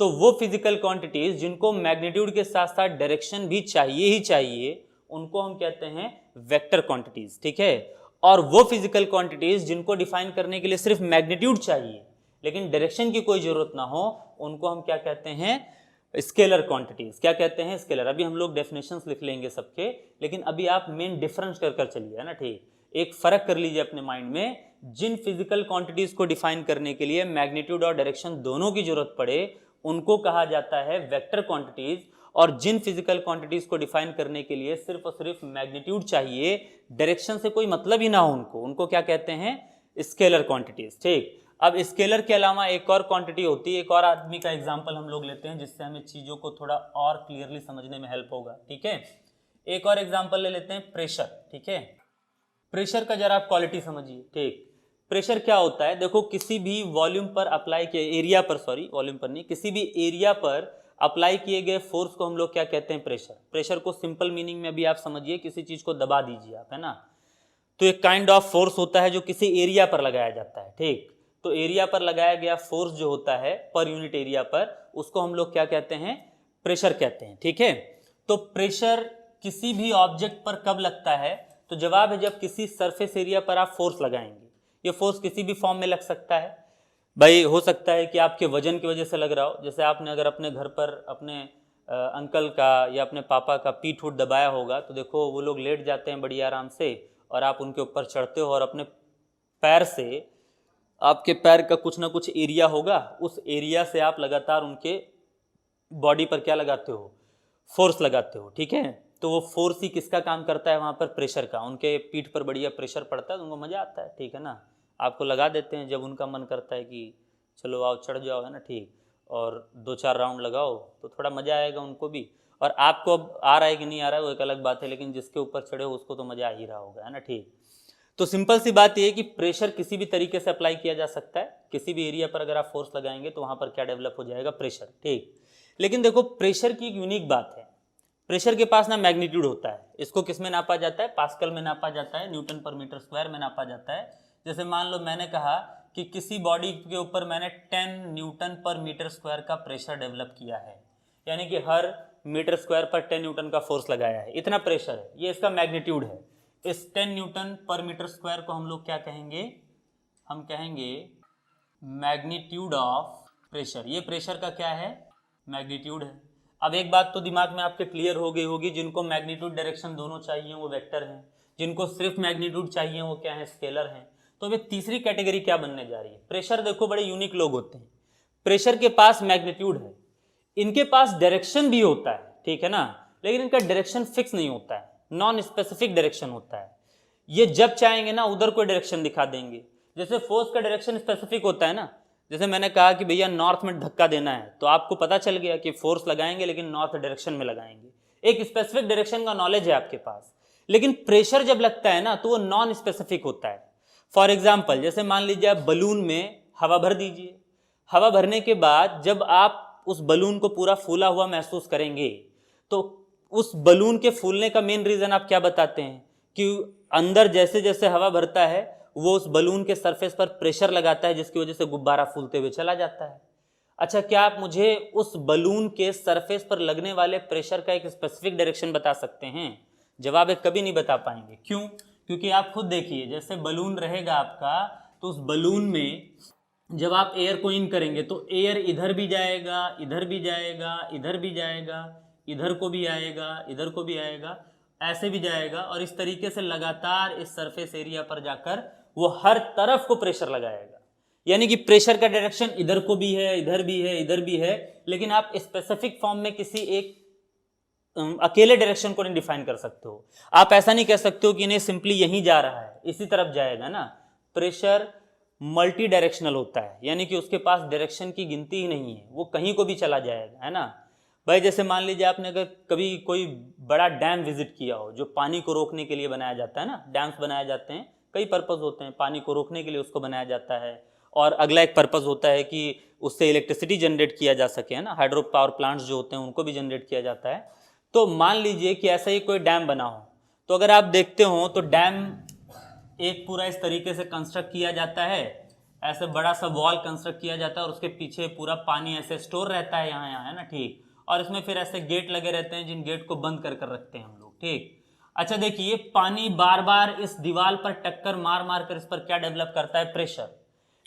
तो वो फिजिकल क्वांटिटीज़ जिनको मैग्नीट्यूड के साथ साथ डायरेक्शन भी चाहिए ही चाहिए, उनको हम कहते हैं वेक्टर क्वांटिटीज़, ठीक है। और वो फिजिकल क्वांटिटीज़ जिनको डिफाइन करने के लिए सिर्फ मैग्नीट्यूड चाहिए लेकिन डायरेक्शन की कोई ज़रूरत ना हो, उनको हम क्या कहते हैं, स्केलर क्वांटिटीज़। क्या कहते हैं, स्केलर। अभी हम लोग डेफिनेशंस लिख लेंगे सबके, लेकिन अभी आप मेन डिफरेंस कर चलिए, है ना, ठीक। एक फ़र्क कर लीजिए अपने माइंड में, जिन फिजिकल क्वांटिटीज़ को डिफाइन करने के लिए मैग्नीट्यूड और डायरेक्शन दोनों की जरूरत पड़े, उनको कहा जाता है वेक्टर क्वांटिटीज़। और जिन फिजिकल क्वांटिटीज़ को डिफाइन करने के लिए सिर्फ और सिर्फ मैग्नीट्यूड चाहिए, डायरेक्शन से कोई मतलब ही ना हो उनको क्या कहते हैं, स्केलर क्वांटिटीज़, ठीक। अब स्केलर के अलावा एक और क्वांटिटी होती है, एक और आदमी का एग्जांपल हम लोग लेते हैं जिससे हमें चीज़ों को थोड़ा और क्लियरली समझने में हेल्प होगा, ठीक है। एक और एग्जांपल ले लेते हैं, प्रेशर, ठीक है। प्रेशर का जरा आप क्वालिटी समझिए, ठीक। प्रेशर क्या होता है, देखो किसी भी वॉल्यूम पर अप्लाई किए एरिया पर, सॉरी वॉल्यूम पर नहीं, किसी भी एरिया पर अप्लाई किए गए फोर्स को हम लोग क्या कहते हैं, प्रेशर। प्रेशर को सिंपल मीनिंग में भी आप समझिए, किसी चीज़ को दबा दीजिए आप, है ना, तो एक काइंड ऑफ फोर्स होता है जो किसी एरिया पर लगाया जाता है, ठीक। तो एरिया पर लगाया गया फोर्स जो होता है पर यूनिट एरिया पर, उसको हम लोग क्या कहते हैं, प्रेशर कहते हैं, ठीक है। तो प्रेशर किसी भी ऑब्जेक्ट पर कब लगता है, तो जवाब है जब किसी सरफेस एरिया पर आप फोर्स लगाएंगे। ये फोर्स किसी भी फॉर्म में लग सकता है भाई, हो सकता है कि आपके वजन की वजह से लग रहा हो, जैसे आपने अगर अपने घर पर अपने अंकल का या अपने पापा का पीठ उठ दबाया होगा, तो देखो वो लोग लेट जाते हैं बड़ी आराम से, और आप उनके ऊपर चढ़ते हो और अपने पैर से, आपके पैर का कुछ ना कुछ एरिया होगा, उस एरिया से आप लगातार उनके बॉडी पर क्या लगाते हो, फोर्स लगाते हो, ठीक है। तो वो फोर्स ही किसका काम करता है वहाँ पर, प्रेशर का। उनके पीठ पर बढ़िया प्रेशर पड़ता है तो उनको मज़ा आता है, ठीक है ना। आपको लगा देते हैं जब उनका मन करता है कि चलो आओ चढ़ जाओ, है ना, ठीक, और 2-4 राउंड लगाओ तो थोड़ा मज़ा आएगा उनको भी। और आपको अब आ रहा है कि नहीं आ रहा है वो एक अलग बात है, लेकिन जिसके ऊपर चढ़े हो उसको तो मज़ा आ ही रहा होगा, है ना, ठीक। तो सिंपल सी बात यह है कि प्रेशर किसी भी तरीके से अप्लाई किया जा सकता है। किसी भी एरिया पर अगर आप फोर्स लगाएंगे तो वहाँ पर क्या डेवलप हो जाएगा, प्रेशर, ठीक। लेकिन देखो प्रेशर की एक यूनिक बात है, प्रेशर के पास ना मैग्नीट्यूड होता है। इसको किस में नापा जाता है, पास्कल में नापा जाता है, न्यूटन पर मीटर स्क्वायर में नापा जाता है। जैसे मान लो मैंने कहा कि किसी बॉडी के ऊपर मैंने 10 न्यूटन पर मीटर स्क्वायर का प्रेशर डेवलप किया है, यानी कि हर मीटर स्क्वायर पर 10 न्यूटन का फोर्स लगाया है, इतना प्रेशर है, ये इसका मैग्नीट्यूड है। इस 10 न्यूटन पर मीटर स्क्वायर को हम लोग क्या कहेंगे, हम कहेंगे मैग्नीट्यूड ऑफ प्रेशर। ये प्रेशर का क्या है, मैग्नीट्यूड है। अब एक बात तो दिमाग में आपके क्लियर हो गई होगी, जिनको मैग्नीट्यूड डायरेक्शन दोनों चाहिए वो वेक्टर हैं, जिनको सिर्फ मैग्नीट्यूड चाहिए वो क्या है, स्केलर हैं। तो अब तीसरी कैटेगरी क्या बनने जा रही है, प्रेशर। देखो बड़े यूनिक लोग होते हैं, प्रेशर के पास मैग्नीट्यूड है, इनके पास डायरेक्शन भी होता है, ठीक है ना, लेकिन इनका डायरेक्शन फिक्स नहीं होता है, नॉन स्पेसिफिक डायरेक्शन होता है। ये जब चाहेंगे ना उधर कोई डायरेक्शन दिखा देंगे। जैसे फोर्स का डायरेक्शन स्पेसिफिक होता है ना, जैसे मैंने कहा कि भैया नॉर्थ में धक्का देना है, तो आपको पता चल गया कि फोर्स लगाएंगे लेकिन नॉर्थ डायरेक्शन में लगाएंगे, एक स्पेसिफिक डायरेक्शन का नॉलेज है आपके पास। लेकिन प्रेशर जब लगता है ना तो वो नॉन स्पेसिफिक होता है। फॉर एग्जाम्पल जैसे मान लीजिए आप बलून में हवा भर दीजिए, हवा भरने के बाद जब आप उस बलून को पूरा फूला हुआ महसूस करेंगे, तो उस बलून के फूलने का मेन रीजन आप क्या बताते हैं, कि अंदर जैसे जैसे हवा भरता है वो उस बलून के सरफेस पर प्रेशर लगाता है, जिसकी वजह से गुब्बारा फूलते हुए चला जाता है। अच्छा, क्या आप मुझे उस बलून के सरफेस पर लगने वाले प्रेशर का एक स्पेसिफिक डायरेक्शन बता सकते हैं? जवाब है कभी नहीं बता पाएंगे। क्यों? क्योंकि आप खुद देखिए, जैसे बलून रहेगा आपका, तो उस बलून में जब आप एयर को इन करेंगे तो एयर इधर भी जाएगा, इधर भी जाएगा, इधर भी जाएगा, इधर को भी आएगा, इधर को भी आएगा, ऐसे भी जाएगा, और इस तरीके से लगातार इस सरफेस एरिया पर जाकर वो हर तरफ को प्रेशर लगाएगा। यानी कि प्रेशर का डायरेक्शन इधर को भी है, इधर भी है, इधर भी है, लेकिन आप स्पेसिफिक फॉर्म में किसी एक अकेले डायरेक्शन को नहीं डिफाइन कर सकते हो। आप ऐसा नहीं कह सकते हो कि नहीं सिंपली यहीं जा रहा है, इसी तरफ जाएगा ना। प्रेशर मल्टी डायरेक्शनल होता है, यानी कि उसके पास डायरेक्शन की गिनती ही नहीं है, वो कहीं को भी चला जाएगा, है ना भाई। जैसे मान लीजिए आपने अगर कभी कोई बड़ा डैम विजिट किया हो, जो पानी को रोकने के लिए बनाया जाता है ना, डैम्स बनाए जाते हैं, कई पर्पज़ होते हैं, पानी को रोकने के लिए उसको बनाया जाता है, और अगला एक पर्पज़ होता है कि उससे इलेक्ट्रिसिटी जनरेट किया जा सके, है ना। हाइड्रो पावर प्लांट्स जो होते हैं उनको भी जनरेट किया जाता है। तो मान लीजिए कि ऐसा ही कोई डैम बना हो, तो अगर आप देखते हो तो डैम एक पूरा इस तरीके से कंस्ट्रक्ट किया जाता है, ऐसे बड़ा सा वॉल कंस्ट्रक्ट किया जाता है, और उसके पीछे पूरा पानी ऐसे स्टोर रहता है यहाँ यहाँ, है ना, ठीक। और इसमें फिर ऐसे गेट लगे रहते हैं, जिन गेट को बंद कर कर रखते हैं हम लोग, ठीक। अच्छा देखिए, पानी बार बार इस दीवार पर टक्कर मार मार कर इस पर क्या डेवलप करता है, प्रेशर।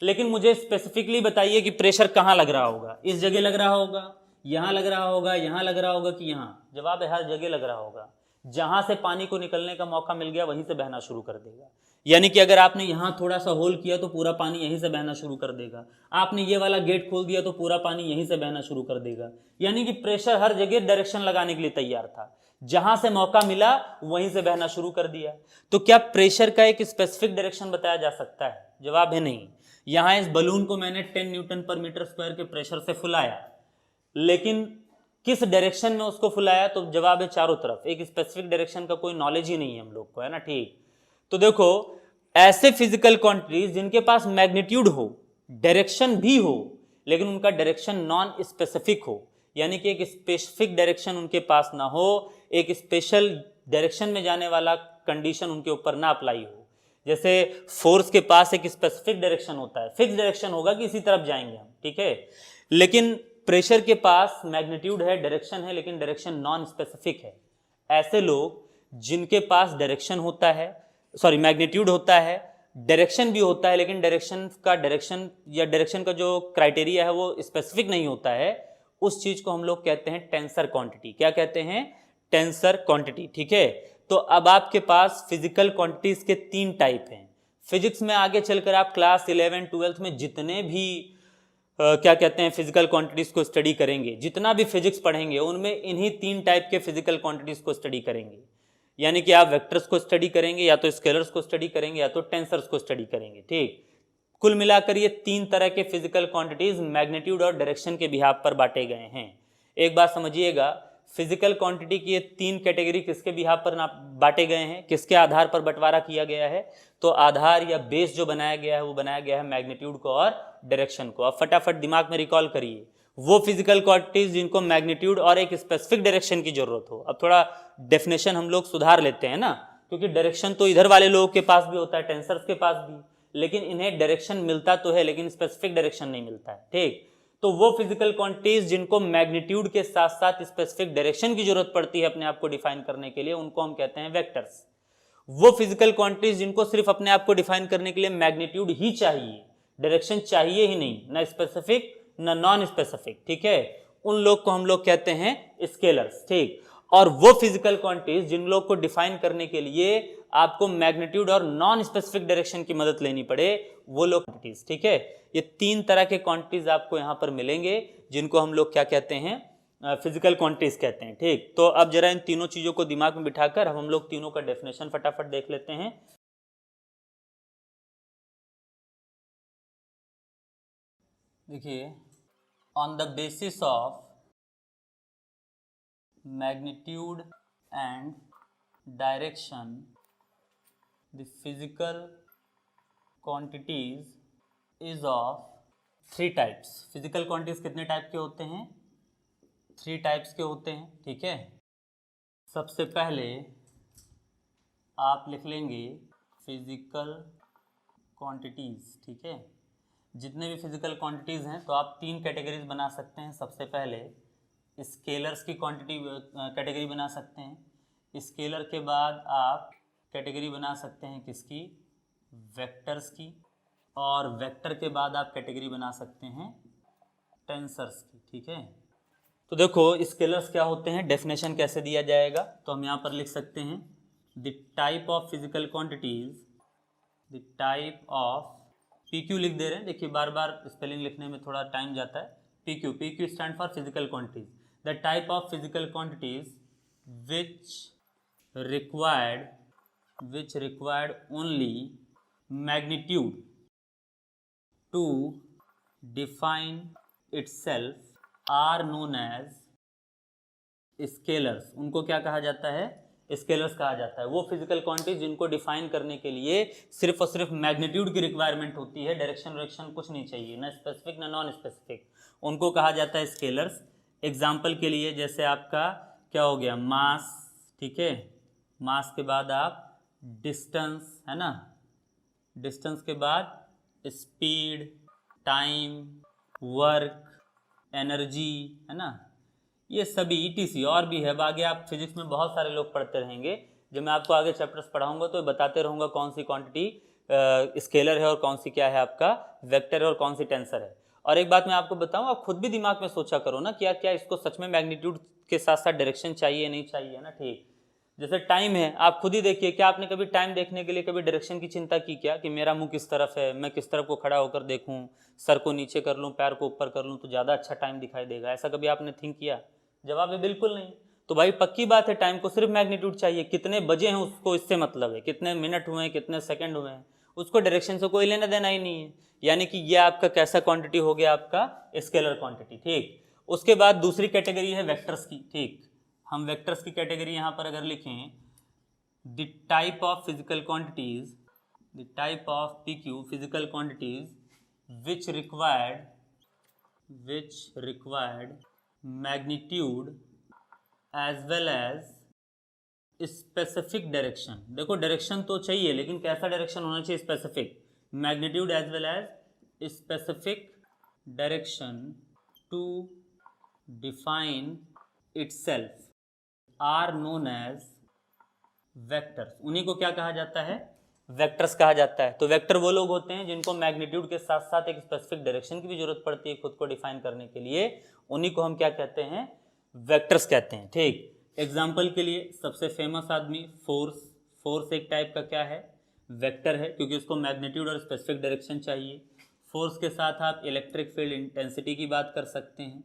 लेकिन मुझे स्पेसिफिकली बताइए कि प्रेशर कहाँ लग रहा होगा, इस जगह लग रहा होगा, यहाँ लग रहा होगा, यहाँ लग रहा होगा कि यहाँ? जवाब है हर जगह लग रहा होगा। जहाँ से पानी को निकलने का मौका मिल गया वहीं से बहना शुरू कर देगा। यानी कि अगर आपने यहाँ थोड़ा सा होल किया तो पूरा पानी यहीं से बहना शुरू कर देगा, आपने ये वाला गेट खोल दिया तो पूरा पानी यहीं से बहना शुरू कर देगा। यानी कि प्रेशर हर जगह डायरेक्शन लगाने के लिए तैयार था, जहां से मौका मिला वहीं से बहना शुरू कर दिया। तो क्या प्रेशर का एक स्पेसिफिक डायरेक्शन बताया जा सकता है? जवाब है नहीं। यहाँ इस बलून को मैंने 10 न्यूटन पर मीटर स्क्वायर के प्रेशर से फुलाया, लेकिन किस डायरेक्शन में उसको फुलाया? तो जवाब है चारों तरफ। एक स्पेसिफिक डायरेक्शन का कोई नॉलेज ही नहीं है हम लोग को, है ना, ठीक। तो देखो, ऐसे फिजिकल क्वांटिटीज जिनके पास मैग्नीट्यूड हो, डायरेक्शन भी हो, लेकिन उनका डायरेक्शन नॉन स्पेसिफिक हो, यानी कि एक स्पेसिफिक डायरेक्शन उनके पास ना हो, एक स्पेशल डायरेक्शन में जाने वाला कंडीशन उनके ऊपर ना अप्लाई हो। जैसे फोर्स के पास एक स्पेसिफिक डायरेक्शन होता है, फिक्स डायरेक्शन होगा कि इसी तरफ जाएंगे हम, ठीक है। लेकिन प्रेशर के पास मैग्नीट्यूड है, डायरेक्शन है, लेकिन डायरेक्शन नॉन स्पेसिफिक है। ऐसे लोग जिनके पास डायरेक्शन होता है, सॉरी मैग्नीट्यूड होता है, डायरेक्शन भी होता है, लेकिन डायरेक्शन का जो क्राइटेरिया है वो स्पेसिफिक नहीं होता है, उस चीज को हम लोग कहते हैं टेंसर क्वांटिटी। क्या कहते हैं? टेंसर क्वांटिटी, ठीक है। तो अब आपके पास फिजिकल क्वांटिटीज के 3 टाइप हैं। फिजिक्स में आगे चलकर आप क्लास 11 12 में जितने भी क्या कहते हैं फिजिकल क्वांटिटीज को स्टडी करेंगे, जितना भी फिजिक्स पढ़ेंगे, उनमें इन्हीं 3 टाइप के फिजिकल क्वांटिटीज को स्टडी करेंगे। यानी कि आप वेक्टर्स को स्टडी करेंगे, या तो स्केलर्स को स्टडी करेंगे, या तो टेंसर्स को स्टडी करेंगे, ठीक। कुल मिलाकर ये 3 तरह के फिजिकल क्वांटिटीज मैग्नीट्यूड और डायरेक्शन के बिहाफ पर बांटे गए हैं। एक बात समझिएगा, फिजिकल क्वांटिटी की ये 3 कैटेगरी किसके बिहाफ पर बांटे गए हैं, किसके आधार पर बंटवारा किया गया है? तो आधार या बेस जो बनाया गया है वो बनाया गया है मैग्नीट्यूड को और डायरेक्शन को। अब फटाफट दिमाग में रिकॉल करिए वो फिजिकल क्वांटिटीज जिनको मैग्नीट्यूड और एक स्पेसिफिक डायरेक्शन की जरूरत हो। अब थोड़ा डेफिनेशन हम लोग सुधार लेते हैं ना, क्योंकि डायरेक्शन तो इधर वाले लोगों के पास भी होता है, टेंसर्स के पास भी, लेकिन इन्हें डायरेक्शन मिलता तो है, लेकिन स्पेसिफिक डायरेक्शन नहीं मिलता है, ठीक। तो वो फिजिकल क्वांटिटीज जिनको मैग्नीट्यूड के साथ साथ स्पेसिफिक डायरेक्शन की जरूरत पड़ती है अपने आप को डिफाइन करने के लिए, उनको हम कहते हैं वेक्टर्स। वो फिजिकल क्वांटिटीज जिनको सिर्फ अपने आप को डिफाइन करने के लिए मैग्नीट्यूड ही चाहिए, डायरेक्शन चाहिए ही नहीं, ना स्पेसिफिक ना नॉन स्पेसिफिक, ठीक है, उन लोग को हम लोग कहते हैं स्केलर्स, ठीक। और वो फिजिकल क्वांटिटीज जिन लोग को डिफाइन करने के लिए आपको मैग्नीट्यूड और नॉन स्पेसिफिक डायरेक्शन की मदद लेनी पड़े, वो लोग क्वांटिटीज, ठीक है। ये 3 तरह के क्वांटिटीज आपको यहां पर मिलेंगे, जिनको हम लोग क्या कहते हैं? फिजिकल क्वांटिटीज कहते हैं, ठीक। तो अब जरा इन तीनों चीजों को दिमाग में बिठाकर हम लोग तीनों का डेफिनेशन फटाफट देख लेते हैं। देखिए, on the basis of magnitude and direction the physical quantities is of 3 types. Physical quantities कितने टाइप के होते हैं? 3 टाइप्स के होते हैं, ठीक है। सबसे पहले आप लिख लेंगे फिजिकल क्वांटिटीज, ठीक है। जितने भी फिजिकल क्वांटिटीज हैं तो आप 3 कैटेगरीज बना सकते हैं। सबसे पहले स्केलर्स की क्वांटिटी कैटेगरी बना सकते हैं। स्केलर के बाद आप कैटेगरी बना सकते हैं किसकी? वेक्टर्स की। और वेक्टर के बाद आप कैटेगरी बना सकते हैं टेंसर्स की, ठीक है। तो देखो स्केलर्स क्या होते हैं, डेफिनेशन कैसे दिया जाएगा, तो हम यहाँ पर लिख सकते हैं the type of physical quantities, the type of PQ लिख दे रहे हैं, देखिए बार बार स्पेलिंग लिखने में थोड़ा टाइम जाता है। PQ stand for physical quantities, the type of physical quantities which required only magnitude to define itself are known as scalars. उनको क्या कहा जाता है? स्केलर्स कहा जाता है। वो फिजिकल क्वांटिटीज जिनको डिफाइन करने के लिए सिर्फ और सिर्फ मैग्नीट्यूड की रिक्वायरमेंट होती है, डायरेक्शन कुछ नहीं चाहिए, ना स्पेसिफिक ना नॉन स्पेसिफिक, उनको कहा जाता है स्केलर्स। एग्जाम्पल के लिए जैसे आपका क्या हो गया, मास, ठीक है, मास के बाद आप डिस्टेंस, है ना, डिस्टेंस के बाद स्पीड, टाइम, वर्क, एनर्जी, है ना, ये सभी ETC और भी है। आगे आप फिजिक्स में बहुत सारे लोग पढ़ते रहेंगे, जब मैं आपको आगे चैप्टर्स पढ़ाऊंगा तो बताते रहूँगा कौन सी क्वांटिटी स्केलर है और कौन सी क्या है आपका वेक्टर है और कौन सी टेंसर है। और एक बात मैं आपको बताऊं, आप खुद भी दिमाग में सोचा करो ना, क्या क्या इसको सच में मैग्नीट्यूड के साथ साथ डायरेक्शन चाहिए नहीं चाहिए ना। ठीक, जैसे टाइम है, आप खुद ही देखिए, क्या आपने कभी टाइम देखने के लिए कभी डायरेक्शन की चिंता की क्या, कि मेरा मुंह किस तरफ है, मैं किस तरफ को खड़ा होकर देखूं, सर को नीचे कर लूं, पैर को ऊपर कर लूं तो ज़्यादा अच्छा टाइम दिखाई देगा, ऐसा कभी आपने थिंक किया? जवाब है बिल्कुल नहीं। तो भाई पक्की बात है, टाइम को सिर्फ मैग्नीट्यूड चाहिए, कितने बजे हैं उसको इससे मतलब है, कितने मिनट हुए हैं, कितने सेकंड हुए हैं, उसको डायरेक्शन से कोई लेना देना ही नहीं है। यानी कि ये आपका कैसा क्वांटिटी हो गया, आपका स्केलर क्वांटिटी। ठीक, उसके बाद दूसरी कैटेगरी है वेक्टर्स की। ठीक, हम वेक्टर्स की कैटेगरी यहाँ पर अगर लिखें, the type of physical quantities, the type of PQ physical quantities which required magnitude as well as specific direction. देखो डायरेक्शन तो चाहिए, लेकिन कैसा डायरेक्शन होना चाहिए? Specific. Magnitude as well as specific direction to define itself are known as vectors. उन्हीं को क्या कहा जाता है? वेक्टर्स कहा जाता है। तो वेक्टर वो लोग होते हैं जिनको मैग्नीट्यूड के साथ साथ एक स्पेसिफिक डायरेक्शन की भी जरूरत पड़ती है खुद को डिफाइन करने के लिए, उन्हीं को हम क्या कहते हैं? वेक्टर्स कहते हैं। ठीक, एग्जाम्पल के लिए सबसे फेमस आदमी फोर्स। फोर्स एक टाइप का क्या है? वेक्टर है, क्योंकि उसको मैग्नीट्यूड और स्पेसिफिक डायरेक्शन चाहिए। फोर्स के साथ आप इलेक्ट्रिक फील्ड इंटेंसिटी की बात कर सकते हैं।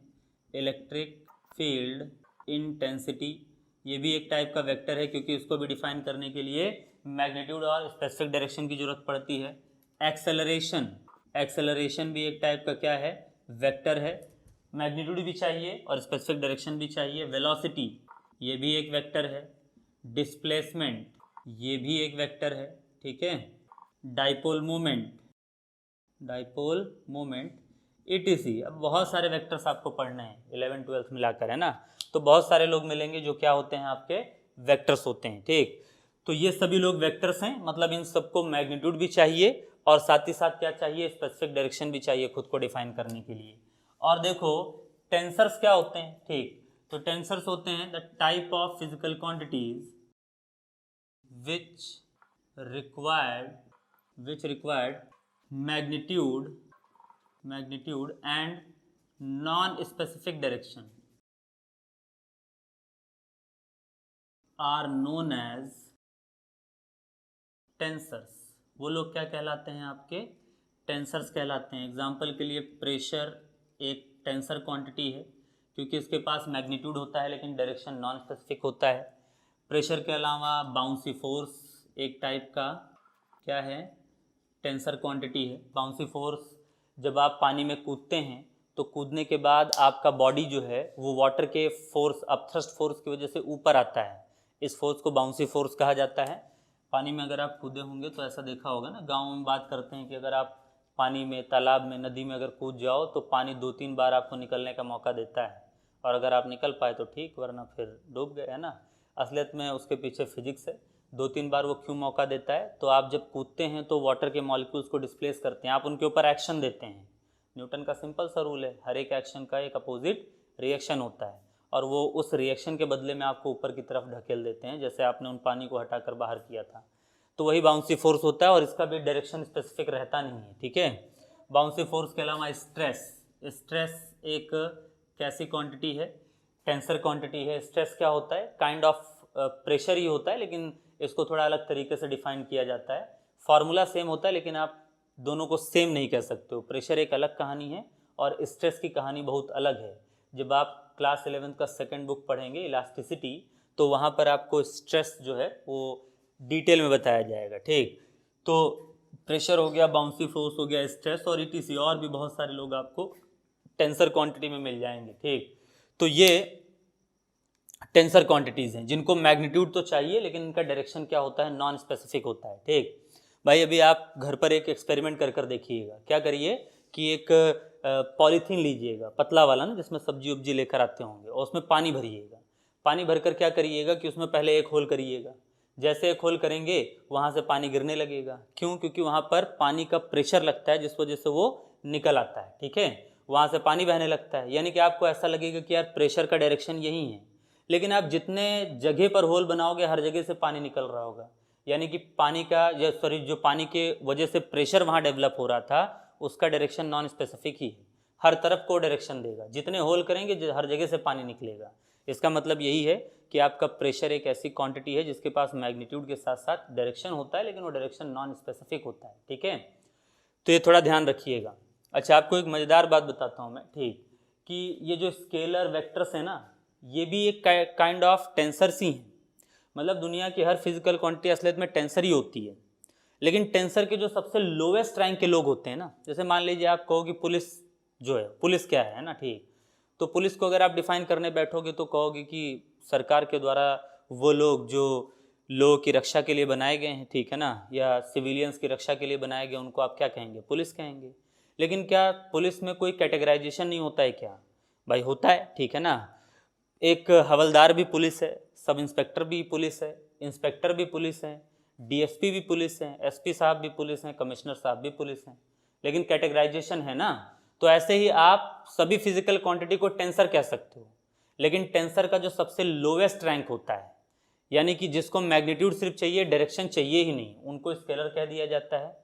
इलेक्ट्रिक फील्ड इंटेंसिटी ये भी एक टाइप का वेक्टर है, क्योंकि इसको भी डिफाइन करने के लिए मैग्नीट्यूड और स्पेसिफिक डायरेक्शन की जरूरत पड़ती है। एक्सेलरेशन, एक्सेलरेशन भी एक टाइप का क्या है? वेक्टर है, मैग्नीट्यूड भी चाहिए और स्पेसिफिक डायरेक्शन भी चाहिए। वेलोसिटी ये भी एक वेक्टर है। डिस्प्लेसमेंट ये भी एक वेक्टर है। ठीक है, dipole moment, dipole moment ETC। अब बहुत सारे वेक्टर्स आपको पढ़ने हैं 11th-12th मिलाकर, है ना, तो बहुत सारे लोग मिलेंगे जो क्या होते हैं? आपके वेक्टर्स होते हैं। ठीक, तो ये सभी लोग वेक्टर्स हैं, मतलब इन सबको मैग्नीट्यूड भी चाहिए और साथ ही साथ क्या चाहिए? स्पेसिफिक डायरेक्शन भी चाहिए खुद को डिफाइन करने के लिए। और देखो टेंसर्स क्या होते हैं? ठीक, तो टेंसर्स होते हैं the type of physical quantities which required magnitude and non specific direction are known as tensors. वो लोग क्या कहलाते हैं? आपके टेंसर्स कहलाते हैं। एग्जाम्पल के लिए प्रेशर एक टेंसर क्वांटिटी है, क्योंकि इसके पास मैग्नीट्यूड होता है लेकिन डायरेक्शन नॉन स्पेसिफिक होता है। प्रेशर के अलावा बाउंसी फोर्स एक टाइप का क्या है? टेंसर क्वांटिटी है। बाउंसी फोर्स, जब आप पानी में कूदते हैं तो कूदने के बाद आपका बॉडी जो है वो वाटर के फोर्स, अपथ्रस्ट फोर्स की वजह से ऊपर आता है। इस फोर्स को बाउंसी फोर्स कहा जाता है। पानी में अगर आप कूदे होंगे तो ऐसा देखा होगा ना, गाँव में बात करते हैं कि अगर आप पानी में, तालाब में, नदी में अगर कूद जाओ तो पानी 2-3 बार आपको निकलने का मौका देता है, और अगर आप निकल पाए तो ठीक, वरना फिर डूब गए, है ना। असलियत में उसके पीछे फिजिक्स है। 2-3 बार वो क्यों मौका देता है? तो आप जब कूदते हैं तो वाटर के मॉलिक्यूल्स को डिस्प्लेस करते हैं, आप उनके ऊपर एक्शन देते हैं। न्यूटन का सिंपल सा रूल है, हर एक एक्शन का एक अपोजिट रिएक्शन होता है, और वो उस रिएक्शन के बदले में आपको ऊपर की तरफ ढकेल देते हैं, जैसे आपने उन पानी को हटाकर बाहर किया था। तो वही बाउंसी फोर्स होता है, और इसका भी डायरेक्शन स्पेसिफिक रहता नहीं है। ठीक है, बाउंसी फोर्स के अलावा स्ट्रेस, स्ट्रेस एक कैसी क्वांटिटी है? टेंसर क्वांटिटी है। स्ट्रेस क्या होता है? काइंड ऑफ प्रेशर ही होता है, लेकिन इसको थोड़ा अलग तरीके से डिफाइन किया जाता है। फॉर्मूला सेम होता है, लेकिन आप दोनों को सेम नहीं कह सकते हो। प्रेशर एक अलग कहानी है और स्ट्रेस की कहानी बहुत अलग है। जब आप क्लास 11th का सेकंड बुक पढ़ेंगे इलास्टिसिटी, तो वहाँ पर आपको स्ट्रेस जो है वो डिटेल में बताया जाएगा। ठीक, तो प्रेशर हो गया, बाउंसी फोर्स हो गया, स्ट्रेस और ईटीसी, और भी बहुत सारे लोग आपको टेंसर क्वांटिटी में मिल जाएंगे। ठीक, तो ये टेंसर क्वांटिटीज़ हैं जिनको मैग्नीट्यूड तो चाहिए लेकिन इनका डायरेक्शन क्या होता है, नॉन स्पेसिफिक होता है। ठीक भाई, अभी आप घर पर एक एक्सपेरिमेंट कर देखिएगा। क्या करिए कि एक पॉलीथीन लीजिएगा, पतला वाला ना, जिसमें सब्जी उब्जी लेकर आते होंगे, और उसमें पानी भरिएगा। पानी भरकर क्या करिएगा कि उसमें पहले एक होल करिएगा। जैसे एक होल करेंगे वहाँ से पानी गिरने लगेगा। क्यों? क्योंकि वहाँ पर पानी का प्रेशर लगता है, जिस वजह से वो निकल आता है। ठीक है, वहाँ से पानी बहने लगता है, यानी कि आपको ऐसा लगेगा कि यार प्रेशर का डायरेक्शन यही है। लेकिन आप जितने जगह पर होल बनाओगे हर जगह से पानी निकल रहा होगा, यानी कि पानी का जो पानी के वजह से प्रेशर वहाँ डेवलप हो रहा था, उसका डायरेक्शन नॉन स्पेसिफिक ही है, हर तरफ को डायरेक्शन देगा। जितने होल करेंगे हर जगह से पानी निकलेगा। इसका मतलब यही है कि आपका प्रेशर एक ऐसी क्वांटिटी है जिसके पास मैग्नीट्यूड के साथ साथ डायरेक्शन होता है, लेकिन वो डायरेक्शन नॉन स्पेसिफिक होता है। ठीक है, तो ये थोड़ा ध्यान रखिएगा। अच्छा, आपको एक मज़ेदार बात बताता हूँ मैं, ठीक, कि ये जो स्केलर वेक्टर्स है ना, ये भी एक काइंड ऑफ टेंसर्स ही हैं। मतलब दुनिया की हर फिजिकल क्वांटिटी असलियत में टेंसर ही होती है, लेकिन टेंसर के जो सबसे लोवेस्ट रैंक के लोग होते हैं ना, जैसे मान लीजिए आप कहो कि पुलिस जो है, पुलिस क्या है ना, ठीक, तो पुलिस को अगर आप डिफाइन करने बैठोगे तो कहोगे कि सरकार के द्वारा वो लोग जो लोगों की रक्षा के लिए बनाए गए हैं, ठीक है ना, या सिविलियंस की रक्षा के लिए बनाए गए, उनको आप क्या कहेंगे? पुलिस कहेंगे। लेकिन क्या पुलिस में कोई कैटेगराइजेशन नहीं होता है क्या? भाई होता है, ठीक है ना। एक हवलदार भी पुलिस है, सब इंस्पेक्टर भी पुलिस है, इंस्पेक्टर भी पुलिस है, डीएसपी भी पुलिस हैं, एसपी साहब भी पुलिस हैं, कमिश्नर साहब भी पुलिस हैं, लेकिन कैटेगराइजेशन है ना। तो ऐसे ही आप सभी फिजिकल क्वांटिटी को टेंसर कह सकते हो, लेकिन टेंसर का जो सबसे लोवेस्ट रैंक होता है, यानी कि जिसको मैग्नीट्यूड सिर्फ चाहिए, डायरेक्शन चाहिए ही नहीं, उनको स्केलर कह दिया जाता है।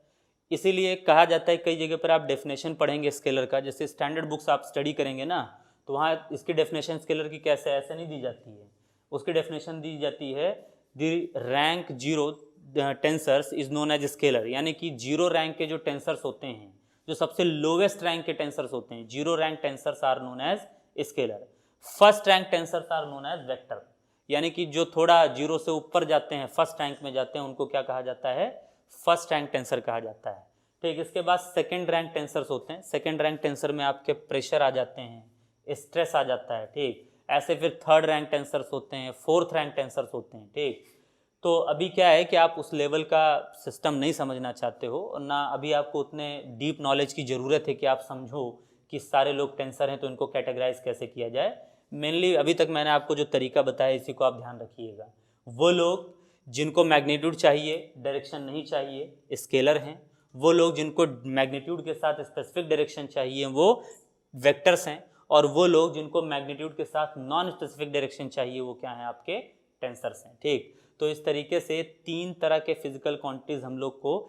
इसीलिए कहा जाता है, कई जगह पर आप डेफिनेशन पढ़ेंगे स्केलर का, जैसे स्टैंडर्ड बुक्स आप स्टडी करेंगे ना, तो वहाँ इसकी डेफिनेशन स्केलर की कैसे ऐसे नहीं दी जाती है। उसकी डेफिनेशन दी जाती है, the rank zero tensors is known as scalar, यानी कि जीरो रैंक के जो टेंसर्स होते हैं, जो सबसे लोवेस्ट रैंक के टेंसर्स होते हैं, zero rank tensors are known as scalar. First rank tensors are known as vector, यानी कि जो थोड़ा जीरो से ऊपर जाते हैं, फर्स्ट रैंक में जाते हैं, उनको क्या कहा जाता है? फर्स्ट रैंक टेंसर कहा जाता है। ठीक, इसके बाद सेकंड रैंक टेंसर्स होते हैं। सेकंड रैंक टेंसर में आपके प्रेशर आ जाते हैं, स्ट्रेस आ जाता है। ठीक, ऐसे फिर थर्ड रैंक टेंसर्स होते हैं, फोर्थ रैंक टेंसर्स होते हैं। ठीक, तो अभी क्या है कि आप उस लेवल का सिस्टम नहीं समझना चाहते हो, और ना अभी आपको उतने डीप नॉलेज की ज़रूरत है कि आप समझो कि सारे लोग टेंसर हैं तो इनको कैटेगराइज कैसे किया जाए। मेनली अभी तक मैंने आपको जो तरीका बताया, इसी को आप ध्यान रखिएगा। वो लोग जिनको मैग्नीट्यूड चाहिए, डायरेक्शन नहीं चाहिए, स्केलर हैं। वो लोग जिनको मैग्नीट्यूड के साथ स्पेसिफिक डायरेक्शन चाहिए, वो वेक्टर्स हैं। और वो लोग जिनको मैग्नीट्यूड के साथ नॉन स्पेसिफिक डायरेक्शन चाहिए, वो क्या हैं? आपके टेंसर्स हैं। ठीक, तो इस तरीके से तीन तरह के फिजिकल क्वांटिटीज़ हम लोग को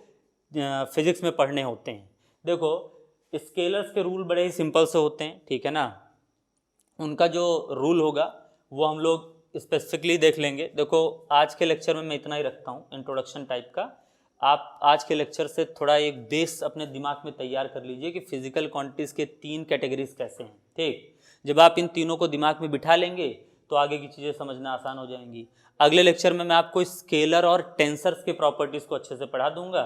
फिजिक्स में पढ़ने होते हैं। देखो, स्केलर्स के रूल बड़े ही सिंपल से होते हैं, ठीक है ना। उनका जो रूल होगा वो हम लोग स्पेसिफिकली देख लेंगे। देखो, आज के लेक्चर में मैं इतना ही रखता हूँ, इंट्रोडक्शन टाइप का। आप आज के लेक्चर से थोड़ा एक बेस अपने दिमाग में तैयार कर लीजिए कि फिजिकल क्वांटिटीज़ के तीन कैटेगरीज कैसे हैं। ठीक, जब आप इन तीनों को दिमाग में बिठा लेंगे तो आगे की चीज़ें समझना आसान हो जाएंगी। अगले लेक्चर में मैं आपको स्केलर और टेंसर्स के प्रॉपर्टीज़ को अच्छे से पढ़ा दूंगा,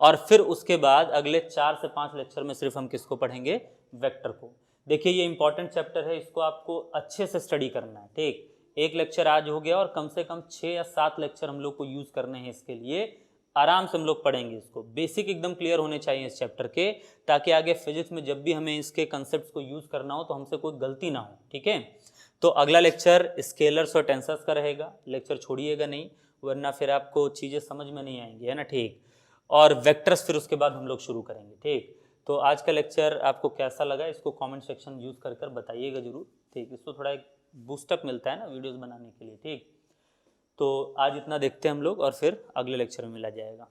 और फिर उसके बाद अगले 4 से 5 लेक्चर में सिर्फ हम किसको पढ़ेंगे? वेक्टर को। देखिए, ये इंपॉर्टेंट चैप्टर है, इसको आपको अच्छे से स्टडी करना है। ठीक, एक लेक्चर आज हो गया और कम से कम 6 या 7 लेक्चर हम लोग को यूज़ करने हैं इसके लिए। आराम से हम लोग पढ़ेंगे इसको, बेसिक एकदम क्लियर होने चाहिए इस चैप्टर के, ताकि आगे फिजिक्स में जब भी हमें इसके कंसेप्ट को यूज़ करना हो तो हमसे कोई गलती ना हो। ठीक है, तो अगला लेक्चर स्केलर्स और टेंसर्स का रहेगा। लेक्चर छोड़िएगा नहीं, वरना फिर आपको चीज़ें समझ में नहीं आएंगी, है ना। ठीक, और वेक्टर्स फिर उसके बाद हम लोग शुरू करेंगे। ठीक, तो आज का लेक्चर आपको कैसा लगा, इसको कमेंट सेक्शन यूज़ कर बताइएगा ज़रूर। ठीक, इसको थोड़ा एक बूस्टअप मिलता है ना वीडियोस बनाने के लिए। ठीक, तो आज इतना देखते हैं हम लोग, और फिर अगले लेक्चर में मिला जाएगा।